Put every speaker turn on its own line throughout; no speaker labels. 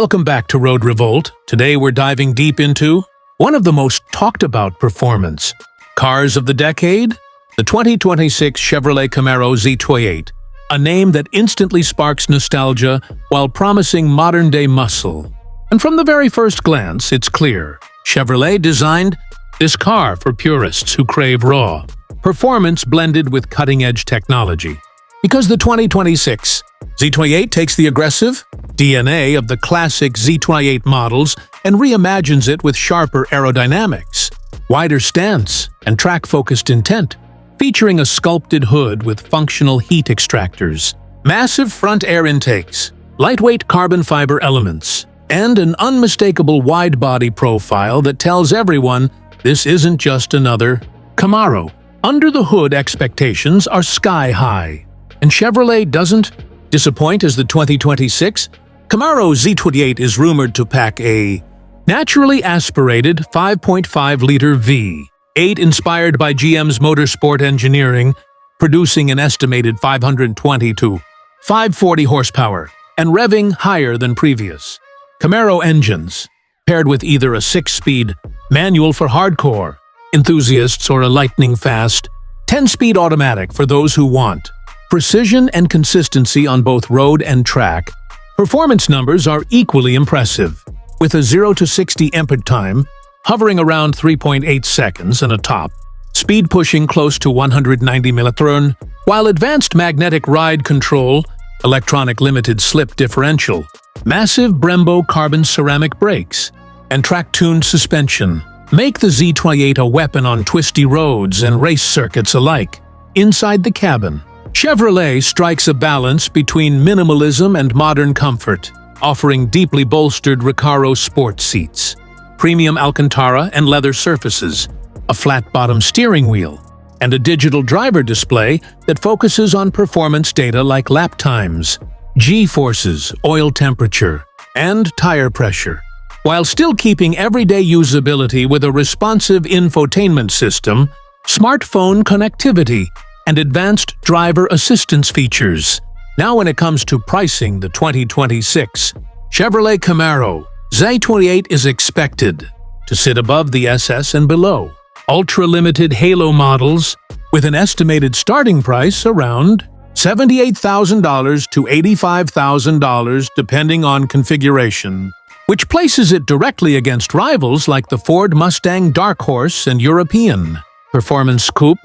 Welcome back to Road Revolt. Today we're diving deep into one of the most talked about performance cars of the decade, the 2026 Chevrolet Camaro Z28, a name that instantly sparks nostalgia while promising modern-day muscle. And from the very first glance, it's clear Chevrolet designed this car for purists who crave raw performance blended with cutting-edge technology. Because the 2026 Z28 takes the aggressive DNA of the classic Z28 models and reimagines it with sharper aerodynamics, wider stance, and track-focused intent, featuring a sculpted hood with functional heat extractors, massive front air intakes, lightweight carbon fiber elements, and an unmistakable wide-body profile that tells everyone this isn't just another Camaro. Under the hood, expectations are sky-high, and Chevrolet doesn't disappoint as the 2026 Camaro Z28 is rumored to pack a naturally aspirated 5.5-liter V8 inspired by GM's motorsport engineering, producing an estimated 520 to 540 horsepower and revving higher than previous Camaro engines, paired with either a 6-speed manual for hardcore enthusiasts or a lightning-fast 10-speed automatic for those who want precision and consistency on both road and track. Performance numbers are equally impressive, with a 0 to 60 input time hovering around 3.8 seconds and a top speed pushing close to 190 mph, while advanced magnetic ride control, electronic limited slip differential, massive Brembo carbon ceramic brakes, and track-tuned suspension make the Z28 a weapon on twisty roads and race circuits alike. Inside the cabin, Chevrolet strikes a balance between minimalism and modern comfort, offering deeply bolstered Recaro sport seats, premium Alcantara and leather surfaces, a flat-bottom steering wheel, and a digital driver display that focuses on performance data like lap times, G-forces, oil temperature, and tire pressure, while still keeping everyday usability with a responsive infotainment system, smartphone connectivity, and advanced driver assistance features. Now when it comes to pricing the 2026 Chevrolet Camaro Z28 is expected to sit above the SS and below ultra-limited Halo models with an estimated starting price around $78,000 to $85,000 depending on configuration, which places it directly against rivals like the Ford Mustang Dark Horse and European Performance Coupe.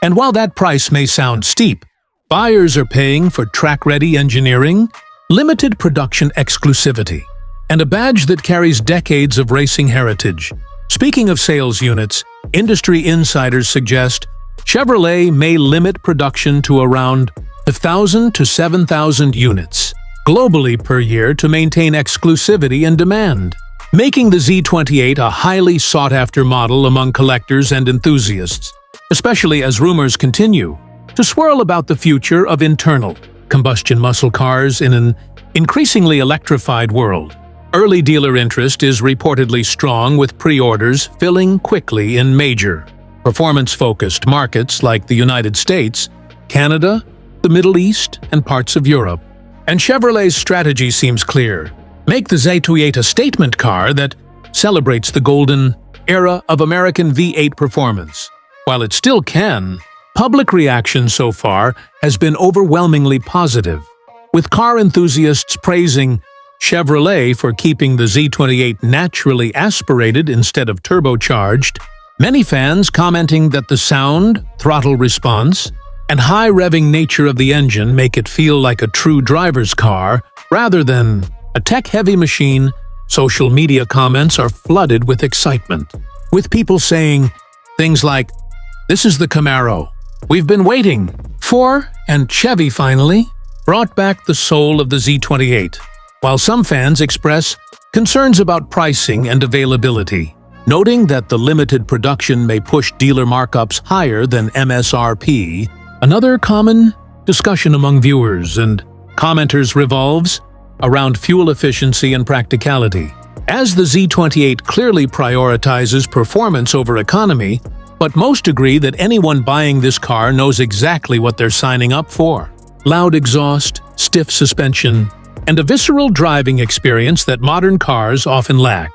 And while that price may sound steep, buyers are paying for track-ready engineering, limited production exclusivity, and a badge that carries decades of racing heritage. Speaking of sales units, industry insiders suggest Chevrolet may limit production to around 5,000 to 7,000 units globally per year to maintain exclusivity and demand, making the Z28 a highly sought-after model among collectors and enthusiasts, especially as rumors continue to swirl about the future of internal combustion muscle cars in an increasingly electrified world. Early dealer interest is reportedly strong, with pre-orders filling quickly in major performance-focused markets like the United States, Canada, the Middle East, and parts of Europe. And Chevrolet's strategy seems clear: make the Z28 a statement car that celebrates the golden era of American V8 performance. While it still can, public reaction so far has been overwhelmingly positive, with car enthusiasts praising Chevrolet for keeping the Z28 naturally aspirated instead of turbocharged, many fans commenting that the sound, throttle response, and high-revving nature of the engine make it feel like a true driver's car rather than a tech-heavy machine. Social media comments are flooded with excitement, with people saying things like, "This is the Camaro we've been waiting for," and "Chevy finally brought back the soul of the Z28," while some fans express concerns about pricing and availability, noting that the limited production may push dealer markups higher than MSRP. Another common discussion among viewers and commenters revolves around fuel efficiency and practicality, as the Z28 clearly prioritizes performance over economy, but most agree that anyone buying this car knows exactly what they're signing up for. Loud exhaust, stiff suspension, and a visceral driving experience that modern cars often lack.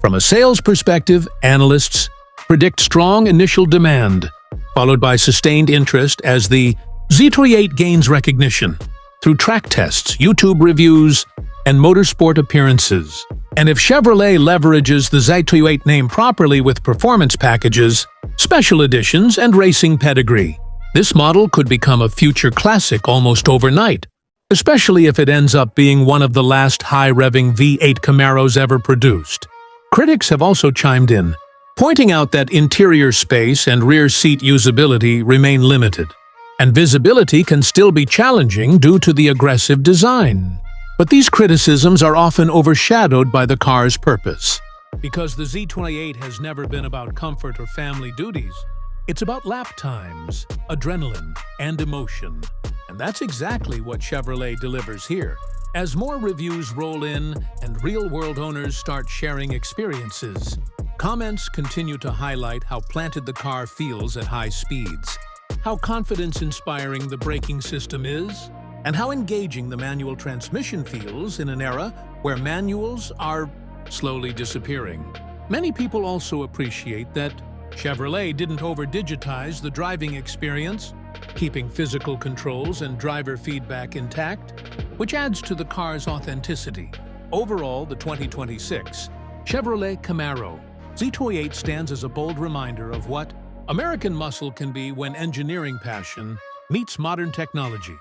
From a sales perspective, analysts predict strong initial demand, followed by sustained interest as the Z28 gains recognition through track tests, YouTube reviews, and motorsport appearances. And if Chevrolet leverages the Z28 name properly with performance packages, special editions, and racing pedigree, this model could become a future classic almost overnight, especially if it ends up being one of the last high-revving V8 Camaros ever produced. Critics have also chimed in, pointing out that interior space and rear seat usability remain limited, and visibility can still be challenging due to the aggressive design. But these criticisms are often overshadowed by the car's purpose. Because the Z28 has never been about comfort or family duties, it's about lap times, adrenaline, and emotion. And that's exactly what Chevrolet delivers here. As more reviews roll in and real-world owners start sharing experiences, comments continue to highlight how planted the car feels at high speeds, how confidence-inspiring the braking system is, and how engaging the manual transmission feels in an era where manuals are slowly disappearing. Many people also appreciate that Chevrolet didn't over-digitize the driving experience, keeping physical controls and driver feedback intact, which adds to the car's authenticity. Overall, the 2026 Chevrolet Camaro Z28 stands as a bold reminder of what American muscle can be when engineering passion meets modern technology.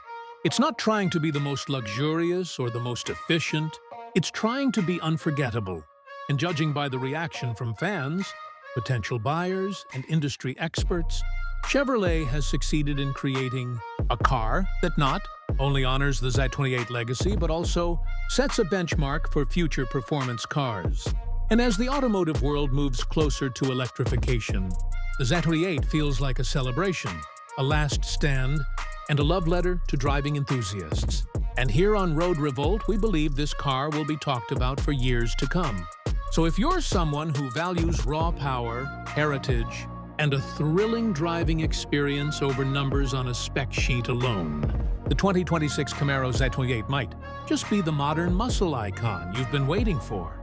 It's not trying to be the most luxurious or the most efficient, it's trying to be unforgettable. And judging by the reaction from fans, potential buyers, and industry experts, Chevrolet has succeeded in creating a car that not only honors the Z28 legacy, but also sets a benchmark for future performance cars. And as the automotive world moves closer to electrification, the Z28 feels like a celebration, a last stand, and a love letter to driving enthusiasts. And here on Road Revolt, we believe this car will be talked about for years to come. So if you're someone who values raw power, heritage, and a thrilling driving experience over numbers on a spec sheet alone, the 2026 Camaro Z28 might just be the modern muscle icon you've been waiting for.